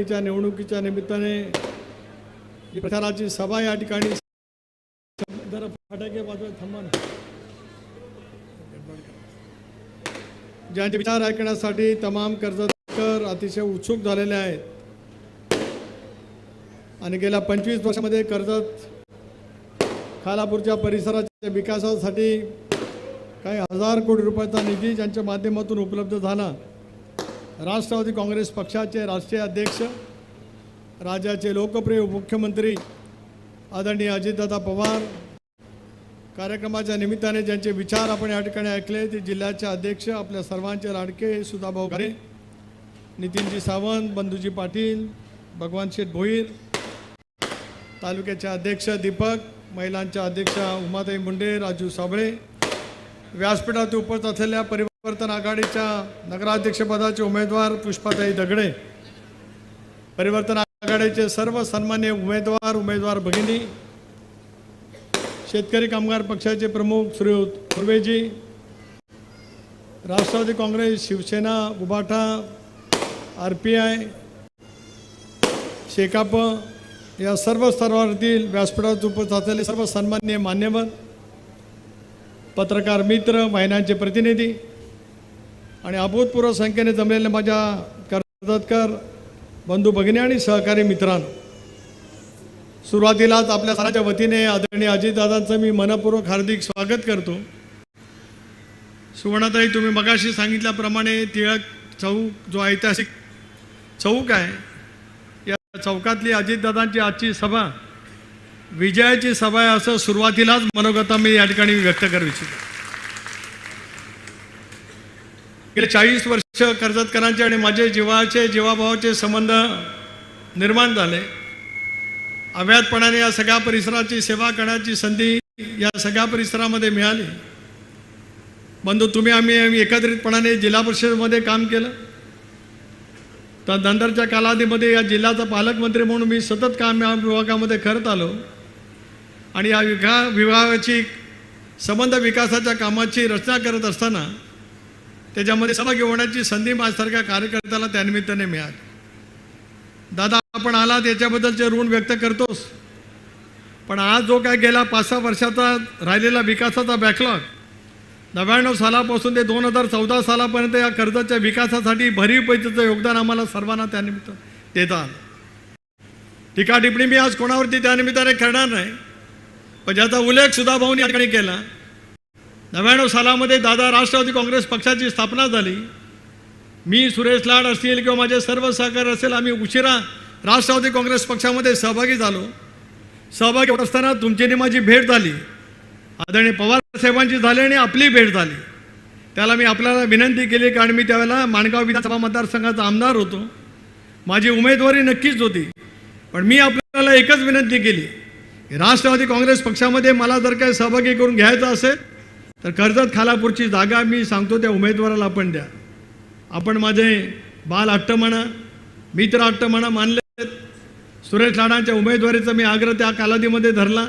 च्या निवडणुकीच्या निमित्ताने जी प्रचाराची सभा या ठिकाणी जरा फटाके वाजवत थांबा ना. ज्यांचे विचार ऐकण्यासाठी तमाम कर्जतकर अतिशय उत्सुक झालेले आहेत आणि गेल्या 25 वर्षामध्ये कर्जत खालापूरच्या परिसराच्या विकासासाठी काही हजार कोटी रुपयाचा निधी ज्यांच्या माध्यमातून उपलब्ध झाला. राष्ट्रवादी काँग्रेस पक्षाचे राष्ट्रीय अध्यक्ष, राज्याचे लोकप्रिय मुख्यमंत्री आदरणीय अजितदादा पवार, कार्यक्रमाच्या निमित्ताने ज्यांचे विचार आपण या ठिकाणी ऐकले ते जिल्ह्याचे अध्यक्ष, आपल्या सर्वांचे लाडके सुधाभाऊ घारे, नितीनजी सावंत, बंधूजी पाटील, भगवान शेठ भोईर, तालुक्याचे अध्यक्ष दीपक, महिलांच्या अध्यक्षा उमाताई मुंडे, राजू साबळे, व्यासपीठात उपस्थित असलेल्या परिवर्तन आघाडीच्या नगराध्यक्षपदाचे उमेदवार पुष्पाताई दगडे, परिवर्तन आघाडीचे सर्व सन्मान्य उमेदवार भगिनी, शेतकरी कामगार पक्षाचे प्रमुख श्री खुर्वेजी, राष्ट्रवादी काँग्रेस, शिवसेना, उभाटा, RPI, शेकाप या सर्व स्तरावरील व्यासपीठात उपस्थित असलेले सर्व सन्मान्य मान्यवर, पत्रकार मित्र, महिलांचे प्रतिनिधी आणि अभूतपूर्व संख्येने जमलेले माझ्या कर्जतकर बंधू भगिनी आणि सहकारी मित्रांनो, सुरुवातीलाच आपल्या सर्वांच्या वतीने आदरणीय अजितदादांचं मी मनपूर्वक हार्दिक स्वागत करतो. सुवर्णाताई, तुम्ही मगाशी सांगितल्याप्रमाणे टिळक चौक जो ऐतिहासिक चौक आहे, या चौकातली अजितदादांची आजची सभा विजयाची सभा आहे असं सुरुवातीलाच मनोगत मी या ठिकाणी व्यक्त करू इच्छितो. गेले 40 वर्ष कर्जतकरांचे आणि माझे जीवाभावाचे संबंध निर्माण झाले. अव्याहतपणाने या सगळ्या परिसराची सेवा करण्याची संधी या सगळ्या परिसरामध्ये मिळाली. बंधू, आम्ही एकत्रितपणाने जिल्हा परिषदेमध्ये काम केलं. तर नंतरच्या कालावधीमध्ये या जिल्ह्याचा पालकमंत्री म्हणून मी सतत काम या विभागामध्ये करत आलो आणि या विभागाची संबंध विकासाच्या कामाची रचना करत असताना त्याच्यामध्ये सहभागी होण्याची संधी माझ्यासारख्या कार्यकर्त्याला त्यानिमित्ताने मिळाली. दादा, आपण आलात याच्याबद्दलचे ऋण व्यक्त करतोस, पण आज जो काय गेला 5-6 वर्षाचा राहिलेला विकासाचा बॅकलॉग 99 सालापासून ते 2014 सालापर्यंत या कर्जतच्या विकासासाठी भरीव पैशाचं योगदान आम्हाला सर्वांना त्यानिमित्त देता आलं. टीका टिप्पणी मी आज कोणावरती त्यानिमित्ताने करणार नाही, पण ज्याचा उल्लेख सुधाभाऊंनी या ठिकाणी केला. 99 सालामध्ये दादा राष्ट्रवादी काँग्रेस पक्षाची स्थापना झाली. मी, सुरेश लाड असतील किंवा माझे सर्व सहकारी असेल, आम्ही उशिरा राष्ट्रवादी काँग्रेस पक्षामध्ये सहभागी झालो. सहभागी होत असताना तुमची आणि माझी भेट झाली, आदरणीय पवार साहेबांची झाली आणि आपली भेट झाली. त्याला मी आपल्याला विनंती केली, कारण मी त्यावेळेला माणगाव विधानसभा मतदारसंघाचा आमदार होतो. माझी उमेदवारी नक्कीच होती, पण मी आपल्याला एकच विनंती केली, राष्ट्रवादी काँग्रेस पक्षामध्ये मला जर काही सहभागी करून घ्यायचं असेल तर कर्जत खालापूरची जागा मी सांगतो त्या उमेदवाराला आपण द्या. आपण माझे बाल हट्ट म्हणा, मित्र हट्ट म्हणा मानले. सुरेश लाडांच्या उमेदवारीचा मी आग्रह त्या कालावधीमध्ये धरला.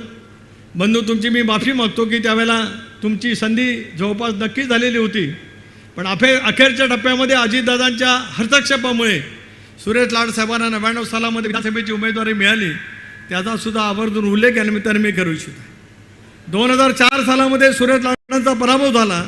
बंधू, तुमची मी माफी मागतो की त्यावेळेला तुमची संधी जवळपास नक्की झालेली होती, पण अखेरच्या टप्प्यामध्ये अजितदादांच्या हस्तक्षेपामुळे सुरेश लाड साहेबांना 99 सालामध्ये विधानसभेची उमेदवारी मिळाली. त्याचा सुद्धा आवर्जून उल्लेख या निमित्ताने मी करू इच्छितो. 2004 सालामध्ये सुरेश लाडांचा पराभव झाला,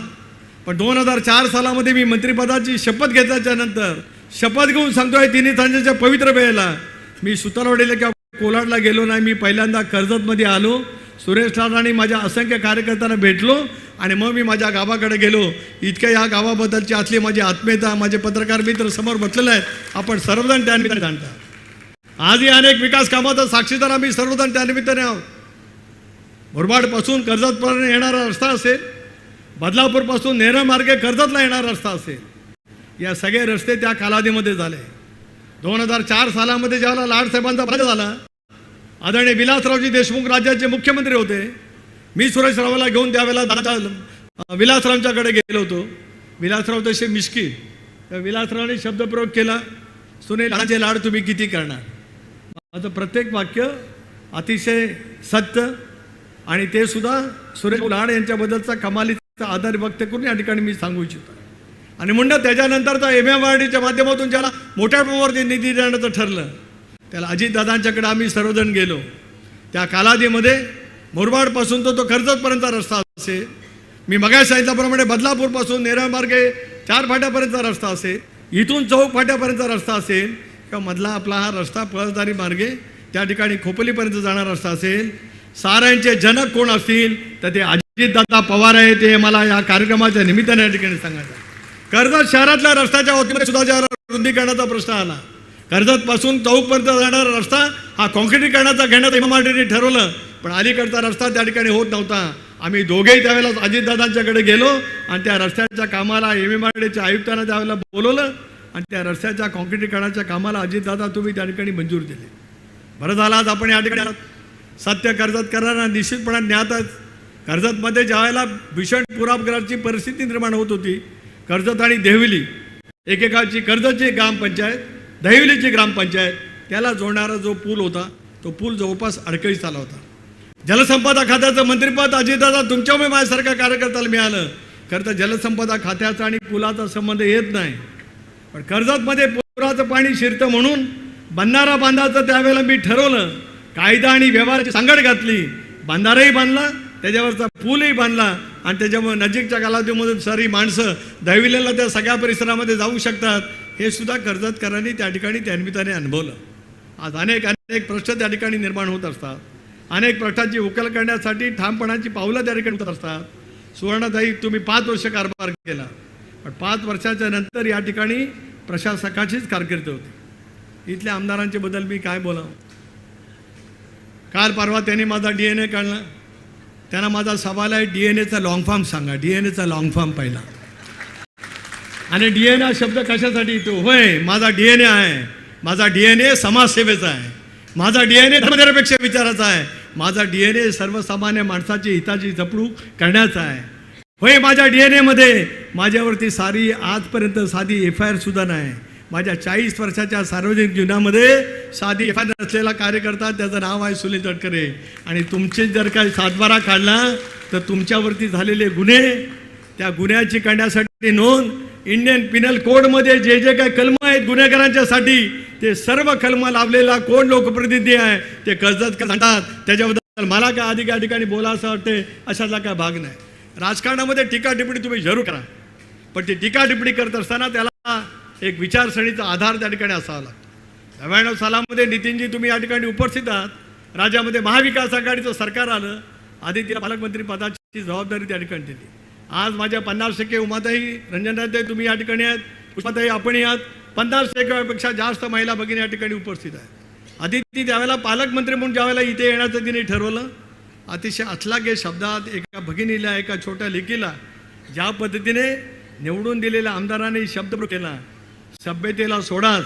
पण 2004 सालामध्ये मी मंत्रिपदाची शपथ घेतल्याच्या नंतर शपथ घेऊन सांगतोय, तिन्ही सांजेच्या पवित्र वेळेला मी सुतारवाडीला किंवा कोलाडला गेलो नाही. मी पहिल्यांदा कर्जतमध्ये आलो, सुरेश लाड आणि माझ्या असंख्य कार्यकर्त्यांना भेटलो आणि मग मी माझ्या गावाकडे गेलो. इतक्या या गावाबद्दलची आतली माझी आत्मीयता माझे पत्रकार मित्र समोर बसलेले आहेत, आपण सर्वजण त्यानिमित्ताने जाणता. आजही अनेक विकास कामाचा साक्षीदार आम्ही सर्वजण त्यानिमित्ताने आहोत. मुरबाडपासून कर्जतपर्यंत येणारा रस्ता असेल, बदलापूरपासून नेरळ मार्गे कर्जतला येणारा रस्ता असेल, या सगळे रस्ते त्या कालावधीमध्ये झाले. 2004 सालामध्ये ज्यावेळेला लाडसाहेबांचा पराजय झाला, आदरणीय विलासरावजी देशमुख राज्याचे मुख्यमंत्री होते. मी सुरेश रावाला घेऊन त्यावेळेला विलासरावांच्याकडे गेलो होतो. विलासराव तसे मिश्की, त्या विलासरावांनी शब्दप्रयोग केला, सुनील लाडांचे लाड तुम्ही किती करणार. माझं प्रत्येक वाक्य अतिशय सत्य आणि ते सुद्धा सुरेश लाड यांच्याबद्दलचा कमालीचा आदर व्यक्त करून या ठिकाणी मी सांगू इच्छितो. आणि म्हणून त्याच्यानंतरचा MMRDच्या माध्यमातून ज्याला मोठ्या प्रमाणावरती निधी देण्याचं ठरलं त्याला अजितदादांच्याकडे आम्ही सर्वजण गेलो. त्या कालावधीमध्ये मुरबाडपासून तो कर्जतपर्यंतचा रस्ता असेल, मी मगाशी सांगितल्याप्रमाणे बदलापूरपासून नेरळ मार्गे 4 फाट्यापर्यंतचा रस्ता असेल, इथून चौक फाट्यापर्यंतचा रस्ता असेल किंवा मधला आपला हा रस्ता पळसदारी मार्गे त्या ठिकाणी खोपोलीपर्यंत जाणारा रस्ता असेल, साऱ्यांचे जनक कोण असतील तर ते अजितदादा पवार आहे. ते मला या कार्यक्रमाच्या निमित्ताने या ठिकाणी सांगायचं. कर्जत शहरातल्या रस्त्याच्या वतीने सुद्धा ज्या रुंदीकरणाचा प्रश्न आला, कर्जतपासून चौकपर्यंत जाणारा रस्ता हा कॉन्क्रिटीकरणाचा घेण्याचं MMRDने ठरवलं, पण अलीकडचा रस्ता त्या ठिकाणी होत नव्हता. आम्ही दोघेही त्यावेळेला अजितदादांच्याकडे गेलो आणि त्या रस्त्याच्या कामाला MMRDच्या आयुक्तांना त्यावेळेला बोलवलं आणि त्या रस्त्याच्या कॉन्क्रिटीकरणाच्या कामाला अजितदादा तुम्ही त्या ठिकाणी मंजूर दिले. बरं झालं आज आपण या ठिकाणी सत्य कर्जत करणारा निश्चितपणे ज्ञातच. कर्जतमध्ये ज्यावेळेला भीषण पुरापग्रस्ताची परिस्थिती निर्माण होत होती, कर्जत आणि देहविली एकेकाची कर्जतची ग्रामपंचायत, दहिवलीची ग्रामपंचायत, त्याला जोडणारा जो पूल होता तो पूल जवळपास अडकळीस आला होता. जलसंपदा खात्याचं मंत्रिपद अजितदादा तुमच्यामुळे माझ्यासारख्या कार्यकर्त्याला मिळालं. खरं तर जलसंपदा खात्याचा आणि पुलाचा संबंध येत नाही, पण कर्जतमध्ये पुराचं पाणी शिरतं म्हणून बंधारा बांधायचं त्यावेळेला मी ठरवलं. कायदा आणि व्यवहाराची सांगड घातली, बंधाराही बांधला, त्याच्यावरचा पूलही बांधला आणि त्याच्यामुळे नजीकच्या कालावधीमध्ये सारी माणसं दहिविलेला त्या सगळ्या परिसरामध्ये जाऊ शकतात. हे सुद्धा कर्जतकरांनी त्या ठिकाणी त्या निमित्ताने अनुभवलं. आज अनेक प्रश्न त्या ठिकाणी निर्माण होत असतात. अनेक प्रश्नांची उकल करण्यासाठी ठामपणाची पावलं त्या ठिकाणी होत असतात. सुवर्णाताई, तुम्ही 5 वर्ष कारभार केला, पण 5 वर्षाच्या नंतर या ठिकाणी प्रशासकाचीच कारकीर्द होती. इथल्या आमदारांच्या बद्दल मी काय बोलावं. काल परवा त्यांनी माझा DNA काढला. त्यांना माझा सवाल आहे, DNAचा लॉंग फॉर्म सांगा. DNAचा लॉंग फॉर्म पहिला. आणि DNA हा शब्द कशासाठी येतो? होय, माझा DNA आहे. माझा DNA समाजसेवेचा आहे. माझा DNA धर्मनिरपेक्ष विचाराचा आहे. माझा DNA सर्वसामान्य माणसाची हिताची जपणूक करण्याचा आहे. होय, माझ्या DNA मध्ये माझ्यावरती सारी आजपर्यंत साधी FIR सुद्धा नाही. माझ्या 40 वर्षाच्या सार्वजनिक जीवनामध्ये साधी FIR नसलेला कार्यकर्ता, त्याचं नाव आहे सुनील तटकरे. आणि तुमचे जर काही 7/12 काढला तर तुमच्यावरती झालेले गुन्हे, त्या गुन्ह्याची करण्यासाठी नोंद इंडियन पिनल कोडमध्ये जे जे काही कलम आहेत गुन्हेगारांच्यासाठी, ते सर्व कलम लावलेला कोण लोकप्रतिनिधी आहे ते कर्जत म्हणतात. त्याच्याबद्दल मला काय आधी या ठिकाणी बोला असं वाटते, अशातला काय भाग नाही. राजकारणामध्ये टीका टिप्पणी तुम्ही जरूर करा, पण ती टीका टिप्पणी करत असताना त्याला एक विचारसरणीचा आधार त्या ठिकाणी असावा लागतो. 99 सालामध्ये नितीनजी तुम्ही या ठिकाणी उपस्थित आहात. राज्यामध्ये महाविकास आघाडीचं सरकार आलं, आधी तिला पालकमंत्री पदाची जबाबदारी त्या ठिकाणी दिली. आज माझ्या 50% उमाताई, रंजनराजे तुम्ही या ठिकाणी आहात, पुष्पाताई आपणही आहात. 50%पेक्षा जास्त महिला भगिनी या ठिकाणी उपस्थित आहेत. आदिती त्यावेळेला पालकमंत्री म्हणून ज्यावेळेला इथे येण्याचं तिने ठरवलं, अतिशय अथलागे शब्दात एका भगिनीला, एका छोट्या लेकीला ज्या पद्धतीने निवडून दिलेल्या आमदारांनी शब्द केला, सभ्यतेला सोडाच,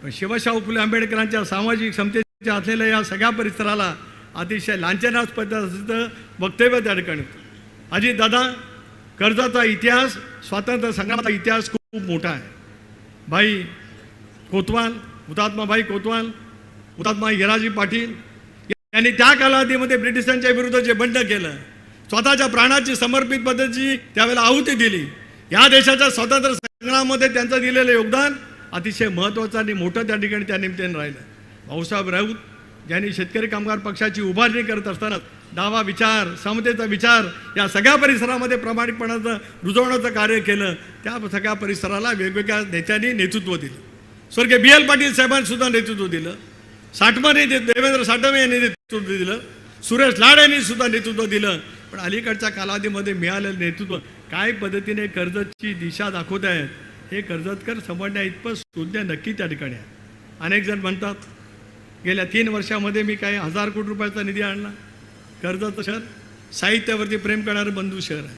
पण शिवशाहू फुले आंबेडकरांच्या सामाजिक समतेच्या असलेल्या या सगळ्या परिसराला अतिशय लांछनास्पद असं वक्तव्य त्या ठिकाणी होतं. अजितदादा, कर्जाचा इतिहास, स्वातंत्र्य संग्रामाचा इतिहास खूप मोठा आहे. भाई कोतवाल, हुतात्मा भाई कोतवाल, हुतात्मा हिराजी पाटील यांनी त्या कालावधीमध्ये ब्रिटिशांच्या विरुद्ध जे बंड केलं, स्वतःच्या प्राणाची समर्पित पद्धतीची त्यावेळेला आहुती दिली. या देशाच्या स्वातंत्र्य संग्रामामध्ये त्यांचं दिलेलं योगदान अतिशय महत्त्वाचं आणि मोठं त्या ठिकाणी त्या निमित्ताने राहिलं. भाऊसाहेब राऊत ज्यांनी शेतकरी कामगार पक्षाची उभारणी करत असताना डावा विचार, समतेचा विचार या सगळ्या परिसरामध्ये प्रामाणिकपणाचं रुजवण्याचं कार्य केलं, त्या सगळ्या परिसराला वेगवेगळ्या नेत्यांनी नेतृत्व दिलं. स्वर्गीय BL पाटील साहेबांनी सुद्धा नेतृत्व दिलं. साठमाने देवेंद्र साठमे यांनी नेतृत्व दिलं. सुरेश लाड यांनी सुद्धा नेतृत्व दिलं. पण अलीकडच्या कालावधीमध्ये मिळालेलं नेतृत्व काय पद्धतीने कर्जतची दिशा दाखवत आहेत, हे कर्जतकर समजण्या इतपत शोधण्या नक्की त्या ठिकाणी आहे. अनेक जण म्हणतात गेल्या 3 वर्षामध्ये मी काही 1000 कोटी रुपयाचा निधी आणला. कर्जत शहर साहित्यावरती प्रेम करणारं बंधू शहर आहे,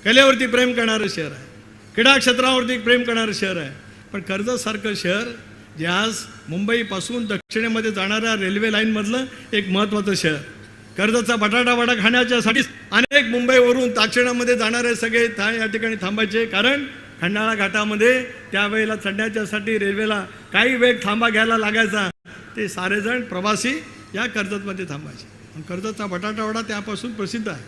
कलेवरती प्रेम करणारं शहर आहे, क्रीडा क्षेत्रावरती प्रेम करणारं शहर आहे. पण कर्जतसारखं शहर जे आज मुंबईपासून दक्षिणेमध्ये जाणाऱ्या रेल्वे लाईनमधलं एक महत्त्वाचं शहर, कर्जतचा बटाटा वडा खाण्याच्यासाठी अनेक मुंबईवरून दक्षिणामध्ये जाणारे सगळे या ठिकाणी थांबायचे, कारण खंडाळा घाटामध्ये त्यावेळेला चढण्याच्यासाठी रेल्वेला काही वेग थांबा घ्यायला लागायचा. ते सारेजण प्रवासी या कर्जतमध्ये थांबायचे. कर्जतचा बटाटा वडा त्यापासून प्रसिद्ध आहे.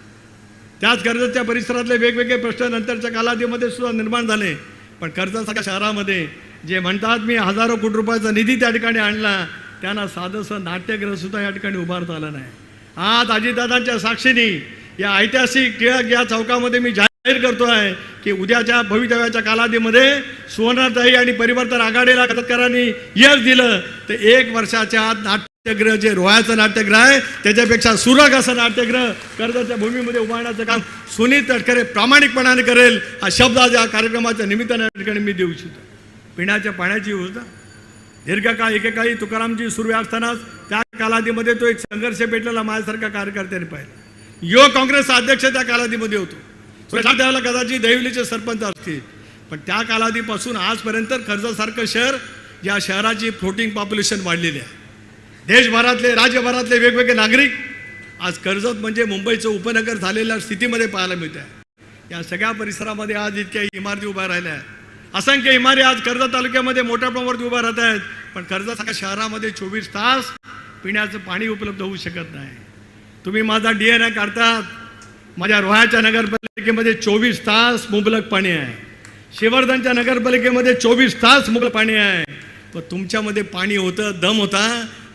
त्याच कर्जतच्या परिसरातले वेगवेगळे प्रश्न नंतरच्या कालावधीमध्ये सुद्धा निर्माण झाले. पण कर्जतसारख्या शहरामध्ये जे म्हणतात मी हजारो कोटी रुपयाचा निधी त्या ठिकाणी आणला, त्यांना साधंसं नाट्यगृहसुद्धा या ठिकाणी उभारता आलं नाही. आज अजितदादांच्या साक्षीने या ऐतिहासिक टिळक या चौकामध्ये मी जाहीर करतो आहे की उद्याच्या भवितव्याच्या कालावधीमध्ये सुवर्णताई आणि परिवर्तन आघाडीला कर्जतकरांनी यश दिलं तर 1 वर्षाच्या आत नाट्यगृह जे रोह्याचं नाट्यगृह आहे त्याच्यापेक्षा सुरग असं नाट्यगृह कर्जतच्या भूमीमध्ये उभारण्याचं काम सुनील तटकरे प्रामाणिकपणाने करेल, हा शब्द आज या कार्यक्रमाच्या निमित्ताने या ठिकाणी मी देऊ इच्छितो. पिण्याच्या पाण्याची योजना दीर्घकाळ एकेकाळी तुकारामजी सुरू असतानाच त्या कालावधीमध्ये तो एक संघर्ष भेटलेला माझ्यासारख्या कार्यकर्त्यांनी पाहिला. युवक काँग्रेसचा अध्यक्ष त्या कालावधीमध्ये होतो. त्यावेळेला कदाचित देवलीचे सरपंच असतील, पण त्या कालावधीपासून आजपर्यंत कर्जतसारखं शहर, या शहराची फ्लोटिंग पॉप्युलेशन वाढलेली आहे. देशभरातले राज्यभरातले वेगवेगळे नागरिक आज कर्जत म्हणजे मुंबईचं उपनगर झालेल्या स्थितीमध्ये पाहायला मिळत आहे. या सगळ्या परिसरामध्ये आज इतक्या इमारती उभ्या राहिल्या आहेत. असंख्य इमारती आज कर्जत तालुक्यामध्ये मोठ्या प्रमाणावरती उभ्या राहत आहेत, पण कर्जत शहरामध्ये 24 तास पिण्याचं पाणी उपलब्ध होऊ शकत नाही. तुम्ही माझा DNA काढतात, माझ्या रोह्याच्या नगरपालिकेमध्ये 24 तास मुबलक पाणी आहे, श्रीवर्धनच्या नगरपालिकेमध्ये 24 तास मुबलक पाणी आहे. पण तुमच्यामध्ये पाणी होतं, दम होता,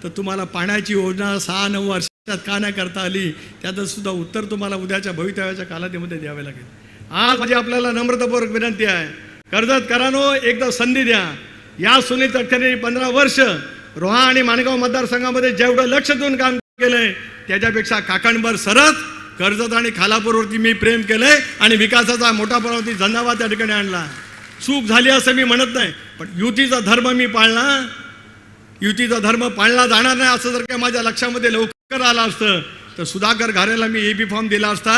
तर तुम्हाला पाण्याची योजना 6-9 वर्षात का नाही करता आली, त्याचं सुद्धा उत्तर तुम्हाला उद्याच्या भवितव्याच्या कालावधीमध्ये द्यावे लागेल. आज माझी आपल्याला नम्रतापूर्वक विनंती आहे, कर्जतकरांनो एकदा संधी द्या. या सुनील तटकरेंनी 15 वर्ष रोहा आणि माणगाव मतदारसंघामध्ये जेवढं लक्ष देऊन काम केलंय त्याच्यापेक्षा काकणभर सरत कर्जत आणि खालापूरवरती मी प्रेम केलंय आणि विकासाचा मोठा प्रमाणावरती झंझावा त्या ठिकाणी आणला. चूक झाली असं मी म्हणत नाही, पण युतीचा धर्म मी पाळला, युतीचा धर्म पाळला जाणार नाही असं जर का माझ्या लक्षामध्ये लवकर आलं असतं तर सुधाकर घारेला मी AB फॉर्म दिला असता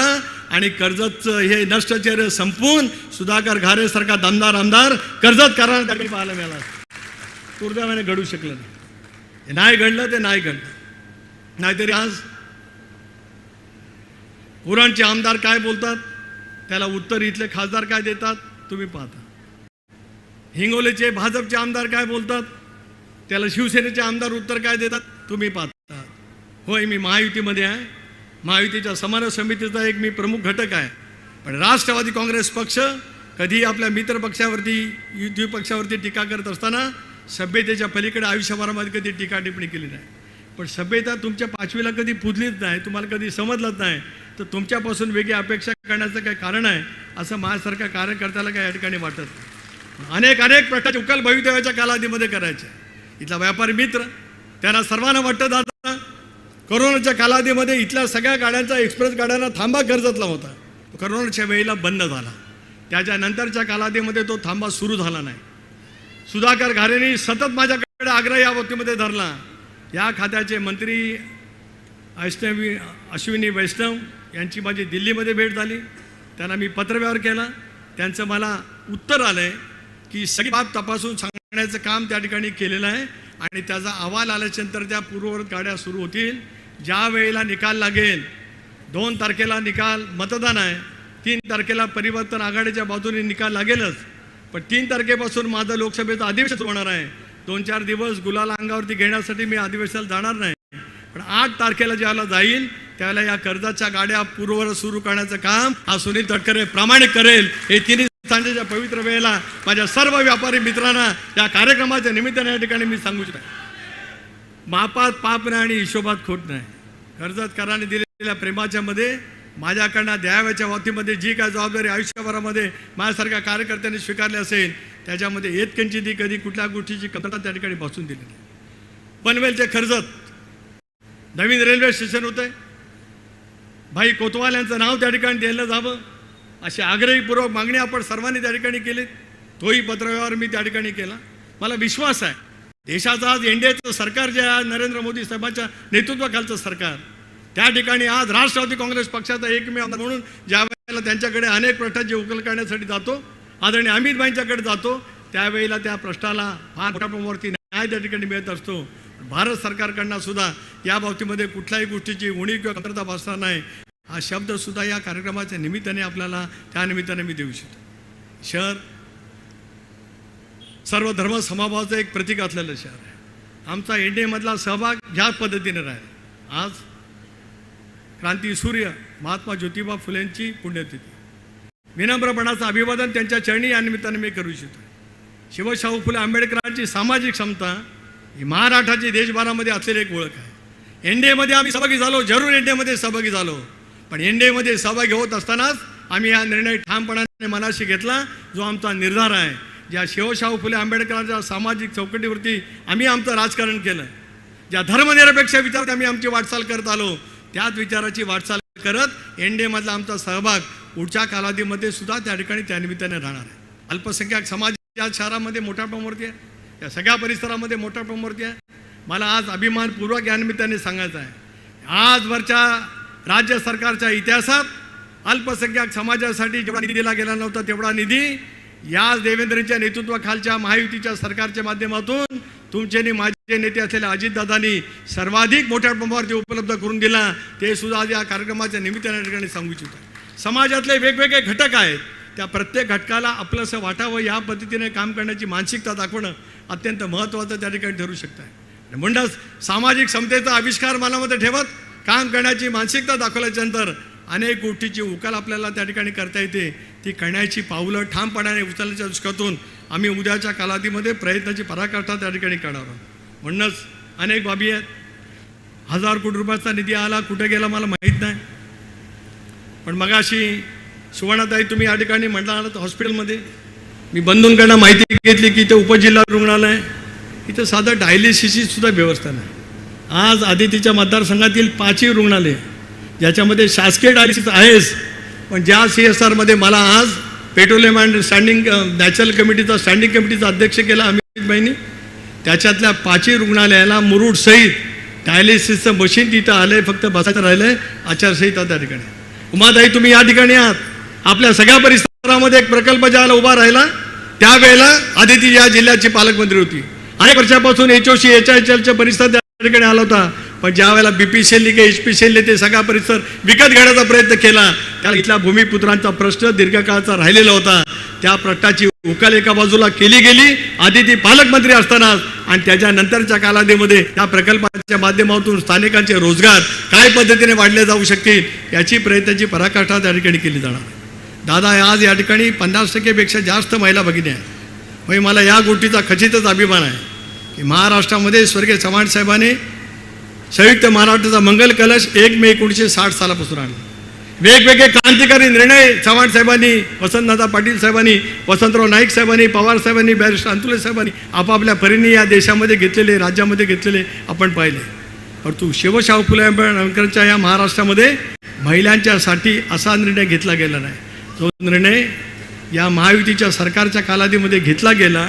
आणि कर्जतचं हे नष्टचर्य संपून सुधाकर घारेसारखा दमदार आमदार कर्जतकरांना त्याकडे पाहायला मिळाला असतं. दुर्दैवाने घडू शकलं नाही. हे नाही घडलं ते नाही घडलं. नाहीतरी आज उरणचे आमदार काय बोलतात त्याला उत्तर इथले खासदार काय देतात तुम्ही पाहता. हिंगोलीचे भाजपचे आमदार काय बोलतात त्याला शिवसेनेचे आमदार उत्तर काय देतात तुम्ही पाहता. होय, मी महायुतीमध्ये आहे, महायुतीच्या समन्वय समितीचा एक मी प्रमुख घटक आहे, पण राष्ट्रवादी काँग्रेस पक्ष कधी आपल्या मित्र पक्षावरती युती पक्षावरती टीका करत असताना सभ्यतेच्या पलीकडे आयुष्यभरामध्ये कधी टीका टिप्पणी केली नाही. पण सभ्यता तुमच्या 5वीला कधी पुजलीच नाही, तुम्हाला कधी समजलंच नाही, तर तुमच्यापासून वेगळी अपेक्षा करण्याचं काही कारण आहे असं माझ्यासारख्या कार्यकर्त्याला काही या ठिकाणी वाटत नाही. अनेक प्रकारचे उकल भवितव्याच्या कालावधीमध्ये करायचे. इथला व्यापारी मित्र त्यांना सर्वांना वाटतं दादा कोरोनाच्या कालावधीमध्ये इथल्या सगळ्या गाड्यांचा एक्सप्रेस गाड्यांना थांबा कर्जतला होता, कोरोनाच्या वेळेला बंद झाला. त्याच्यानंतरच्या कालावधीमध्ये तो थांबा सुरू झाला नाही. सुधाकर घारेंनी सतत माझ्याकडे आग्रह या बाबतीमध्ये धरला. या खात्याचे मंत्री अश्विनी वैष्णव यांची माझी दिल्लीमध्ये भेट झाली, त्यांना मी पत्रव्यवहार केला. त्यांचं मला उत्तर आलं आहे की सगळी बाब तपासून सांगण्याचं काम त्या ठिकाणी केलेलं आहे आणि त्याचा अहवाल आल्याच्यानंतर त्या पूर्ववत गाड्या सुरू होतील. ज्या वेळेला निकाल लागेल, 2 तारखेला निकाल मतदान आहे, 3 तारखेला परिवर्तन आघाडीच्या बाजूने निकाल लागेलच, पण 3 तारखेपासून माझं लोकसभेचं अधिवेशन होणार आहे. 2-4 दिवस गुलाल अंगावरती घेण्यासाठी मी अधिवेशनाला जाणार नाही, पण 8 तारखेला ज्याला जाईल त्यावेळेला या कर्जाच्या गाड्या पूर्ववत सुरू करण्याचं काम हा सुनील तटकरे प्रामाणिक करेल. हे तिन्ही सांजेच्या पवित्र वेळेला माझ्या सर्व व्यापारी मित्रांना या कार्यक्रमाच्या निमित्ताने या ठिकाणी मी सांगू इच्छितो. मापात पाप नाही आणि हिशोबात खोट नाही. कर्जतकरांनी दिलेल्या प्रेमाच्या मध्ये माझ्याकडनं द्याव्याच्या बाबतीमध्ये जी काय जबाबदारी आयुष्यभरामध्ये माझ्यासारख्या कार्यकर्त्यांनी स्वीकारली असेल त्याच्यामध्ये येतकिंची ती कधी कुठल्या गोष्टीची कमतरता त्या ठिकाणी बसून दिली नाही. पनवेलचे कर्जत नवीन रेल्वे स्टेशन होते, भाई कोतवाल यांचं नाव त्या ठिकाणी दिलं जावं अशी आग्रहीपूर्वक मागणी आपण सर्वांनी त्या ठिकाणी केली. तोही पत्रव्यवहार मी त्या ठिकाणी केला. मला विश्वास आहे देशाचं आज NDAचं सरकार जे आहे नरेंद्र मोदी साहेबांच्या नेतृत्वाखालचं सरकार, त्या ठिकाणी आज राष्ट्रवादी काँग्रेस पक्षाचा एकमेव आमदार म्हणून ज्या वेळेला त्यांच्याकडे अनेक प्रश्नांची उकल करण्यासाठी जातो, आदरणीय अमित भाईंच्याकडे जातो, त्यावेळेला त्या प्रश्नाला फार मोठ्या प्रमाणावरती न्याय त्या ठिकाणी मिळत असतो. भारत सरकारकडनं सुद्धा या बाबतीमध्ये कुठल्याही गोष्टीची उणीव किंवा कमतरता भासणार नाही हा शब्द सुद्धा या कार्यक्रमाच्या निमित्ताने आपल्याला त्या निमित्ताने मी देऊ इच्छितो. शहर सर्व धर्म समभावाचं एक प्रतीक असलेलं शहर आहे. आमचा NDAमधला सहभाग ह्याच पद्धतीने राहिला. आज क्रांती सूर्य महात्मा ज्योतिबा फुलेंची पुण्यतिथी, विनम्रपणाचं अभिवादन त्यांच्या चरणी या निमित्ताने मी करू इच्छितो. शिवशाहू फुले आंबेडकरांची सामाजिक क्षमता ही महाराष्ट्राची देशभरामध्ये असलेली एक ओळख आहे. एनडीएमध्ये आम्ही सहभागी झालो, जरूर एनडीएमध्ये सहभागी झालो, पण एनडीएमध्ये सहभागी होत असतानाच आम्ही हा निर्णय ठामपणाने मनाशी घेतला, जो आमचा निर्धार आहे. ज्या शिवशाहू फुले आंबेडकरांच्या सामाजिक चौकटीवरती आम्ही आमचं राजकारण केलं, ज्या धर्मनिरपेक्ष विचारात आम्ही आमची वाटचाल करत आलो, त्याच विचाराची वाटचाल करत एनडीएमधला आमचा सहभाग पुढच्या कालावधीमध्ये सुद्धा त्या ठिकाणी त्या निमित्ताने राहणार आहे. अल्पसंख्याक समाज या शहरामध्ये मोठ्या प्रमाणावरती आहे, या सगळ्या परिसरामध्ये मोठ्या प्रमाणावरती आहे. मला आज अभिमानपूर्वक या निमित्ताने सांगायचं आहे, आजवरच्या राज्य सरकारच्या इतिहासात अल्पसंख्याक समाजासाठी जेवढा निधी दिला गेला नव्हता तेवढा निधी या देवेंद्रच्या नेतृत्वाखालच्या महायुतीच्या सरकारच्या माध्यमातून तुमचे आणि माझे नेते असलेल्या अजितदादांनी सर्वाधिक मोठ्या प्रमाणावरती उपलब्ध करून दिला. ते सुद्धा आज या कार्यक्रमाच्या निमित्ताने ठिकाणी सांगू इच्छितो. समाजातले वेगवेगळे घटक आहेत, त्या प्रत्येक घटकाला आपलंसं वाटावं या पद्धतीने काम करण्याची मानसिकता दाखवणं अत्यंत महत्त्वाचं त्या ठिकाणी ठरू शकतं आहे. म्हणूनच सामाजिक समतेचा आविष्कार मनामध्ये ठेवत काम करण्याची मानसिकता दाखवल्याच्यानंतर अनेक गोष्टीची उकल आपल्याला त्या ठिकाणी करता येते. ती करण्याची पावलं ठामपणाने उचलण्याच्या दृष्टीतून आम्ही उद्याच्या कालावधीमध्ये प्रयत्नाची पराकाष्ठा त्या ठिकाणी करणार आहोत. म्हणूनच अनेक बाबी आहेत. 1000 कोटी रुपयाचा निधी आला, कुठे गेला मला माहीत नाही, पण मगाशी सुवर्णाताई तुम्ही या ठिकाणी म्हटलं आहात हॉस्पिटलमध्ये मी बंधूंकडनं माहिती घेतली की इथे उपजिल्हा रुग्णालय, इथं साधं डायलिसिसची सुद्धा व्यवस्था नाही. आज आदितीच्या मतदारसंघातील 5ही रुग्णालय ज्याच्यामध्ये शासकीय डायलिसिस आहेच, पण ज्या CSRमध्ये मला आज पेट्रोलियम अँड स्टँडिंग नॅचरल कमिटीचा स्टँडिंग कमिटीचा अध्यक्ष केला अमितभाईंनी, त्याच्यातल्या 5ही रुग्णालयाला मुरुडसहित डायलिसिसचं मशीन तिथं आलंय, फक्त बसायचं राहिलंय, आचारसंहिता त्या ठिकाणी. उमाताई तुम्ही या ठिकाणी आहात, आपल्या सगळ्या परिसरामध्ये एक प्रकल्प ज्याला उभा राहिला त्यावेळेला आदिती या जिल्ह्याची पालकमंत्री होती. अनेक वर्षापासून HOC HILच्या परिसर त्या ठिकाणी आला होता, पण ज्या वेळेला BPCL किंवा HPCL ते सगळा परिसर विकत घेण्याचा प्रयत्न केला, त्याला इथल्या भूमिपुत्रांचा प्रश्न दीर्घकाळाचा राहिलेला होता. त्या प्रश्नाची उकल एका बाजूला केली गेली आदिती पालकमंत्री असताना, आणि त्याच्यानंतरच्या कालावधीमध्ये त्या प्रकल्पाच्या माध्यमातून स्थानिकांचे रोजगार काय पद्धतीने वाढले जाऊ शकतील याची प्रयत्नाची पराकाष्ठा त्या ठिकाणी केली जाणार. दादा आज या ठिकाणी 50%पेक्षा जास्त महिला भगिनी आहेत. म्हणजे मला या गोष्टीचा खचितच अभिमान आहे की महाराष्ट्रामध्ये स्वर्गीय चव्हाण साहेबांनी संयुक्त महाराष्ट्राचा मंगल कलश 1 मे 1960 सालापासून आणला. वेगवेगळे क्रांतिकारी निर्णय चव्हाण साहेबांनी, वसंतदादा पाटील साहेबांनी, वसंतराव नाईक साहेबांनी, पवार साहेबांनी, बॅरिस्टर अंतुले साहेबांनी आपापल्या परीने या देशामध्ये घेतलेले, राज्यामध्ये घेतलेले आपण पाहिले. परंतु शिवशाहू फुले आंबेडकरांच्या या महाराष्ट्रामध्ये महिलांच्यासाठी असा निर्णय घेतला गेला नाही. जो निर्णय या महायुतीच्या सरकारच्या कालावधीमध्ये घेतला गेला,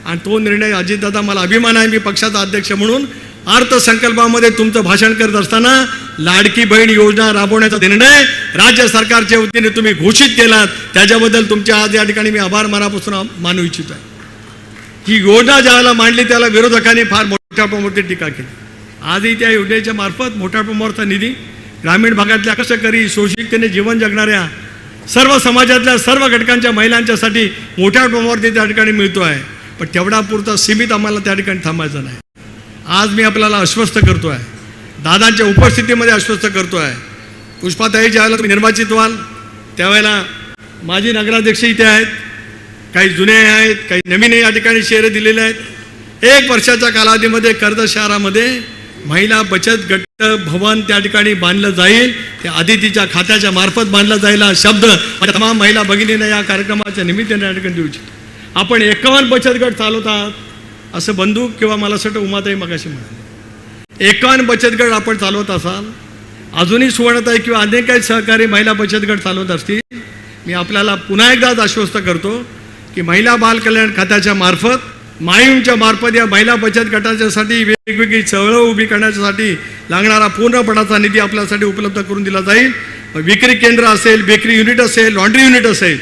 आणि तो निर्णय अजितदादा मला अभिमान आहे, मी पक्षाचा अध्यक्ष म्हणून अर्थसंकल्पामध्ये तुमचं भाषण करत असताना लाडकी बहीण योजना राबवण्याचा निर्णय राज्य सरकारच्या वतीने तुम्ही घोषित केलात, त्याच्याबद्दल तुमचे आज या ठिकाणी मी आभार मनापासून मानू इच्छितो आहे. ही योजना ज्यावेळेला मांडली त्याला विरोधकांनी फार मोठ्या प्रमाणावरती टीका केली. आजही त्या योजनेच्या मार्फत मोठ्या प्रमाणावरचा निधी ग्रामीण भागातल्या कष्टकरी, शोषिततेने जीवन जगणाऱ्या सर्व समाजातल्या सर्व घटकांच्या महिलांच्यासाठी मोठ्या प्रमाणावरती त्या ठिकाणी मिळतो आहे. पण तेवढा पुरता सीमित आम्हाला त्या ठिकाणी थांबायचं नाही. आज मी आपल्याला आश्वस्त करतो आहे, दादांच्या उपस्थितीमध्ये आश्वस्त करतो आहे, पुष्पाताई ज्यावेळेला तुम्ही निर्वाचित व्हाल त्यावेळेला माजी नगराध्यक्ष इथे आहेत, काही जुने आहेत, काही नवीनही या ठिकाणी शेअर दिलेले आहेत. 1 वर्षाच्या कालावधीमध्ये कर्जत शहरामध्ये महिला बचत गट भवन त्या ठिकाणी बांधलं जाईल. ते आदितीच्या खात्याच्या मार्फत बांधलं जाईल हा शब्द तमाम महिला भगिनींना या कार्यक्रमाच्या निमित्ताने या ठिकाणी देऊ इच्छितो. आपण 51 बचत गट चालवतात असं बंधू किंवा मला असं उमाताई मगाशी म्हणाले, 51 बचत गट आपण चालवत असाल, अजूनही सुवर्णताई किंवा अनेक काही सहकारी महिला बचत गट चालवत असतील, मी आपल्याला पुन्हा एकदाच आश्वस्त करतो की महिला बाल कल्याण खात्याच्या मार्फत मायूंच्या मार्फत या महिला बचत गटाच्यासाठी वेगवेगळी चळवळ उभी करण्यासाठी लागणारा पूर्णपणाचा निधी आपल्यासाठी उपलब्ध करून दिला जाईल. विक्री केंद्र असेल, बेकरी युनिट असेल, लॉन्ड्री युनिट असेल,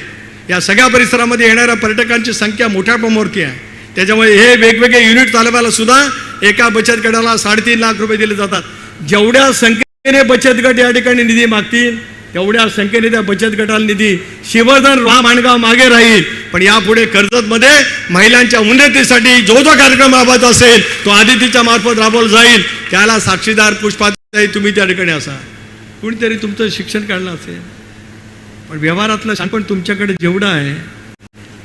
या सगळ्या परिसरामध्ये येणाऱ्या पर्यटकांची संख्या मोठ्या प्रमाणावरती आहे. त्याच्यामुळे हे वेगवेगळे युनिट चालवायला सुद्धा एका बचत गटाला 3.5 लाख रुपये दिले जातात. जेवढ्या संख्येने बचत गट या ठिकाणी निधी मागतील तेवढ्या संख्येने त्या बचत गटाला निधी शिवधन माणगाव मागे राहील. पण यापुढे कर्जतमध्ये महिलांच्या उन्नतीसाठी जो जो कार्यक्रम राबवायचा असेल तो आदितीच्या मार्फत राबवला जाईल. त्याला साक्षीदार पुष्पाताई तुम्ही त्या ठिकाणी असा, कुणीतरी तुमचं शिक्षण काढलं असेल, पण व्यवहारातलं शहाणपण तुमच्याकडे जेवढं आहे,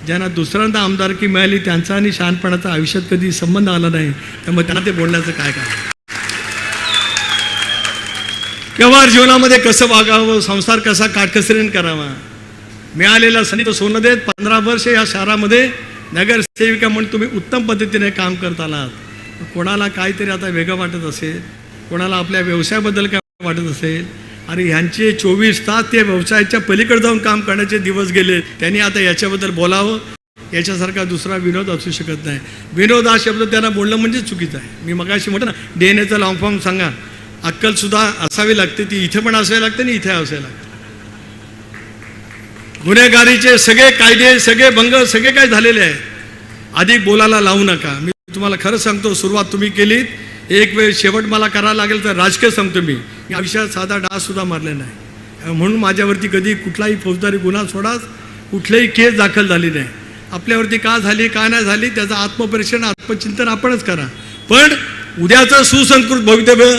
ज्यांना दुसऱ्यांदा आमदारकी मिळाली त्यांचा आणि शहाणपणाचा आयुष्यात कधी संबंध आला नाही, त्यामुळे त्यांना ते बोलण्याचं काय कारण. व्यवहार जीवनामध्ये कसं वागावं, संसार कसा काटकसरीने करावा, मिळालेला संधी तर सोनं देत 15 वर्ष या शहरामध्ये नगरसेविका म्हणून तुम्ही उत्तम पद्धतीने काम करत आलात. कोणाला काहीतरी आता वेगळं वाटत असेल, कोणाला आपल्या व्यवसायाबद्दल काय वाटत असेल, अरे ह्यांचे 24 तास ते व्यवसायाच्या पलीकडे जाऊन काम करण्याचे दिवस गेले, त्यांनी आता याच्याबद्दल बोलावं. याच्यासारखा दुसरा विनोद असू शकत नाही. विनोद हा शब्द त्यांना बोलणं म्हणजे चुकीचं आहे. मी मगाशी म्हटलं ना, DNAचा लॉंग फॉर्म सांगा, अक्कलसुद्धा असावी लागते, ती इथे पण असावी लागते आणि इथे असावी लागते. गुन्हेगारीचे सगळे कायदे, सगळे भंग, सगळे काय झालेले आहे. अधिक बोलायला लावू नका. मी तुम्हाला खरं सांगतो, सुरुवात तुम्ही केलीत, एक वेळ शेवट मला करायला लागेल तर राजकीय सांगतो. मी या विषयात साधा डाससुद्धा मारले नाही, म्हणून माझ्यावरती कधी कुठलाही फौजदारी गुन्हा सोडाच, कुठलीही केस दाखल झाली नाही. आपल्यावरती का झाली का नाही झाली त्याचं आत्मपरीक्षण, आत्मचिंतन आपणच करा. पण उद्याचं सुसंस्कृत भवितव्य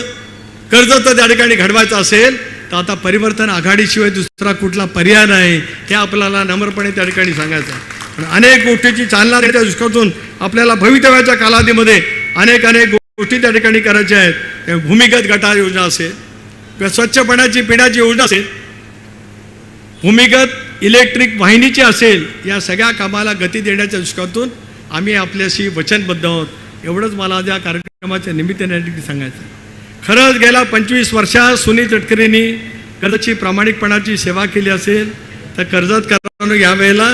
कर्जत त्या ठिकाणी घडवायचं असेल तर आता परिवर्तन आघाडीशिवाय दुसरा कुठला पर्याय नाही, हे आपल्याला नम्रपणे त्या ठिकाणी सांगायचं आहे. अनेक गोष्टीची चालना त्याच्या दृष्टीतून आपल्याला भवितव्याच्या कालावधीमध्ये अनेक गोष्टी त्या ठिकाणी करायच्या आहेत. भूमिगत गटार योजना असेल किंवा स्वच्छ पाण्याची पिण्याची योजना असेल, भूमिगत इलेक्ट्रिक वाहिनीची असेल, या सगळ्या कामाला गती देण्याच्या दृष्टीतून आम्ही आपल्याशी वचनबद्ध आहोत. एवढंच मला या कार्यक्रमाच्या निमित्ताने सांगायचं. खरंच गेल्या 25 वर्षात सुनील तटकरेंनी कर्जतची प्रामाणिकपणाची सेवा केली असेल तर कर्जतकरांनो यावेळेला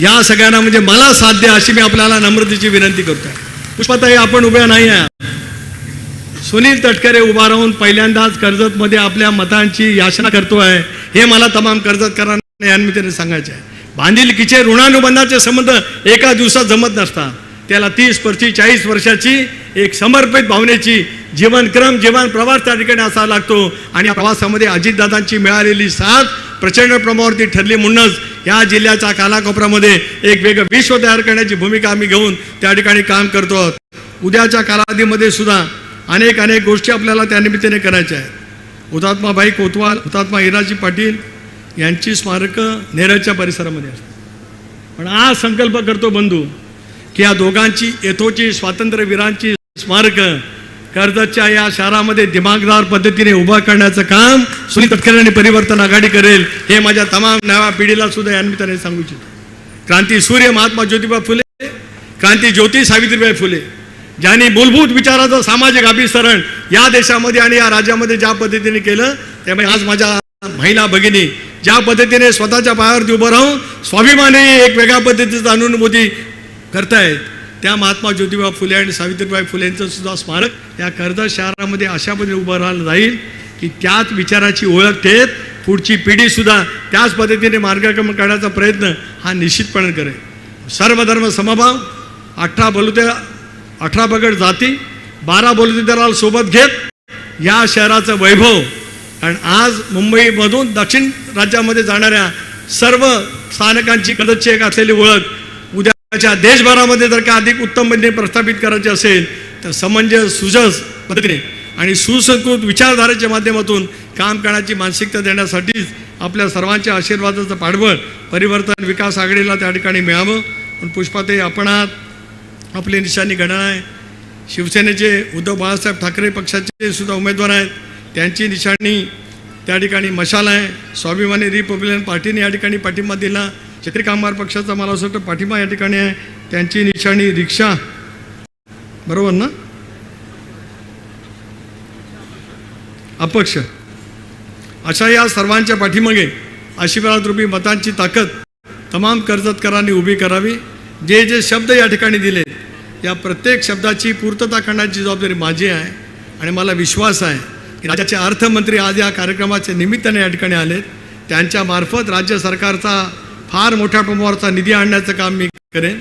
या सगळ्यांना म्हणजे मला साथ द्या अशी मी आपल्याला नम्रतेची विनंती करतोय. पुष्पाताई आपण उभ्या नाही आहात. सुनील तटकरे उभा राहून पहिल्यांदाच कर्जतमध्ये आपल्या मतांची याचना करतोय, हे मला तमाम कर्जतकरांना या निमित्ताने सांगायचे आहे. बांधिलकीचे ऋणानुबंधाचे संबंध एका दिवसात जमत नसतात. त्याला 30, 35, 40 वर्षाची एक समर्पित भावनेची जीवनक्रम, जीवन प्रवास त्या ठिकाणी असावा लागतो. आणि या प्रवासामध्ये अजितदादांची मिळालेली साथ प्रचंड प्रमाणावरती ठरली. म्हणूनच या जिल्ह्याच्या कानाकोपऱ्यामध्ये एक वेगळं विश्व तयार करण्याची भूमिका आम्ही घेऊन त्या ठिकाणी काम करतो आहोत. उद्याच्या कालावधीमध्ये सुद्धा अनेक गोष्टी आपल्याला त्या निमित्ताने करायच्या आहेत. हुतात्मा भाई कोतवाल, हुतात्मा हिराजी पाटील यांची स्मारकं नेरळच्या परिसरामध्ये असतात. पण आज संकल्प करतो बंधू की या दोघांची यथोची स्वातंत्र्यवीरांची स्मारकं कर्जतच्या या शहरामध्ये दिमागदार पद्धतीने उभा करण्याचं काम सुनील तटकरे आणि परिवर्तन आघाडी करेल, हे माझ्या तमाम नव्या पिढीला सुद्धा या निमित्ताने सांगू इच्छितो. क्रांती सूर्य महात्मा ज्योतिबा फुले, क्रांती ज्योती सावित्रीबाई फुले, ज्यांनी मूलभूत विचाराचं सामाजिक अभिसरण या देशामध्ये आणि या राज्यामध्ये ज्या पद्धतीने केलं, त्यामुळे आज माझ्या महिला भगिनी ज्या पद्धतीने स्वतःच्या पायावरती उभं राहून स्वाभिमानी एक वेगळ्या पद्धतीचं अनुभूती करतायत, त्या महात्मा ज्योतिबा फुले आणि सावित्रीबाई फुलेंचं सुद्धा स्मारक या कर्जत शहरामध्ये अशा पद्धतीने उभं राहिलं जाईल की त्याच विचाराची ओळख ठेत पुढची पिढीसुद्धा त्याच पद्धतीने मार्गक्रमण करण्याचा प्रयत्न हा निश्चितपणे करेल. सर्वधर्म समभाव, 18 बगड जाती, 12 बलुतेदाराला सोबत घेत या शहराचं वैभव. कारण आज मुंबईमधून दक्षिण राज्यामध्ये जाणाऱ्या सर्व स्थानकांची कर्जतची एक असलेली ओळख उद्याच्या देशभरामध्ये जर का अधिक उत्तम पद्धतीने प्रस्थापित करायचे असेल तर समंजस, सुजस पद्धतीने आणि सुसंस्कृत विचारधारेच्या माध्यमातून काम करण्याची मानसिकता देण्यासाठीच आपल्या सर्वांच्या आशीर्वादाचं पाठबळ परिवर्तन विकास आघाडीला त्या ठिकाणी मिळावं. पण पुष्पाताई आपण आहात, आपली निशाणी घड्याळ आहे. शिवसेनेचे उद्धव बाळासाहेब ठाकरे पक्षाचे सुद्धा उमेदवार आहेत, त्यांची निशाणी त्या ठिकाणी मशाल आहे. स्वाभिमानी रिपब्लिकन पार्टीने या ठिकाणी पाठिंबा दिला. छत्री कामगार पक्षाचा मला असं वाटतं पाठिंबा या ठिकाणी आहे, त्यांची निशाणी रिक्षा, बरोबर ना, अपक्ष. अशा या सर्वांच्या पाठीमागे आशीर्वाद रूपी मतांची ताकद तमाम कर्जतकरांनी उभी करावी. जे जे शब्द या ठिकाणी दिले या प्रत्येक शब्दाची पूर्तता करण्याची जबाबदारी माझी आहे. आणि मला विश्वास आहे की राज्याचे अर्थमंत्री आज या कार्यक्रमाच्या निमित्ताने या ठिकाणी आलेत, त्यांच्या मार्फत राज्य सरकारचा फार मोठ्या प्रमाणावरचा निधी आणण्याचं काम मी करेन.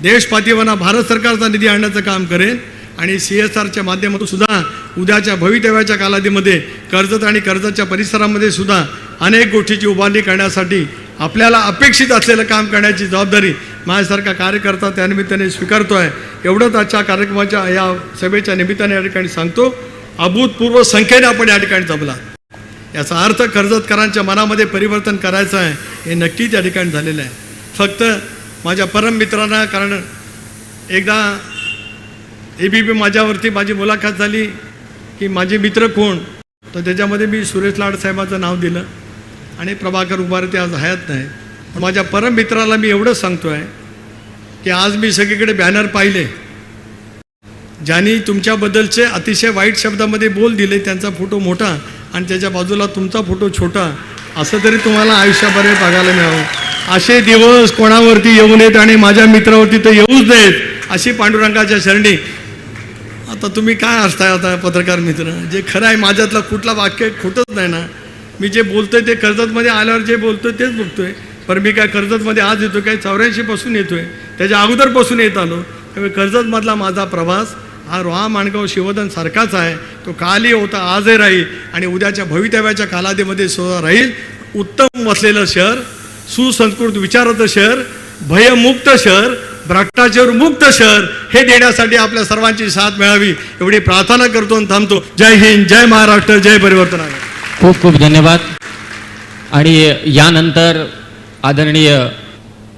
देशपातळीवर भारत सरकारचा निधी आणण्याचं काम करेन. आणि CSRच्या माध्यमातून सुद्धा उद्याच्या भवितव्याच्या कालावधीमध्ये कर्जत आणि कर्जतच्या परिसरामध्ये सुद्धा अनेक गोष्टीची उभारणी करण्यासाठी आपल्याला अपेक्षित असलेलं काम करण्याची जबाबदारी माझ्यासारखा कार्यकर्ता त्यानिमित्ताने स्वीकारतो आहे. एवढंच आजच्या कार्यक्रमाच्या या सभेच्या निमित्ताने या ठिकाणी सांगतो. अभूतपूर्व संख्येने आपण या ठिकाणी जमला. याचा अर्थ कर्जतकरांच्या मनामध्ये परिवर्तन करायचं आहे हे नक्की त्या ठिकाणी झालेलं आहे. फक्त माझ्या परम मित्रांना, कारण एकदा ABP माझ्यावरती माझी मुलाखत झाली की माझे मित्र कोण, तर त्याच्यामध्ये मी सुरेश लाड साहेबांचं नाव दिलं आणि प्रभाकर उभारे ते आज हयात नाही. पण माझ्या परम मित्राला मी एवढंच सांगतो आहे की आज मी सगळीकडे बॅनर पाहिले, ज्यांनी तुमच्याबद्दलचे अतिशय वाईट शब्दामध्ये बोल दिले त्यांचा फोटो मोठा आणि त्याच्या बाजूला तुमचा फोटो छोटा, असं तरी तुम्हाला आयुष्यभर बघायला मिळावं. असे दिवस कोणावरती येऊ नयेत आणि माझ्या मित्रावरती तर येऊच देत, अशी पांडुरंगाच्या शरणी. आता तुम्ही काय असताय आता पत्रकार मित्र, जे खरं आहे माझ्यातलं कुठला वाक्य खोटंच नाही ना. मी जे बोलतोय ते कर्जतमध्ये आल्यावर जे बोलतोय तेच बघतोय. पण मी काय कर्जतमध्ये आज येतो काय 84पासून येतोय, त्याच्या अगोदरपासून येत आलो. त्यामुळे कर्जतमधला माझा प्रवास हा रोहा माणगाव शिवोधन सारखाच आहे. तो कालही होता, आजही राहील आणि उद्याच्या भवितव्याच्या कालावधीमध्ये सुद्धा राहील. उत्तम वसलेलं शहर, सुसंस्कृत विचाराचं शहर, भयमुक्त शहर, भ्रष्टाचार मुक्त शहर हे देण्यासाठी आपल्या सर्वांची साथ मिळावी एवढी प्रार्थना करतो आणि थांबतो. जय हिंद, जय महाराष्ट्र, जय परिवर्तन. खूप खूप धन्यवाद. आणि यानंतर आदरणीय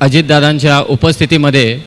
अजितदादांच्या उपस्थितीमध्ये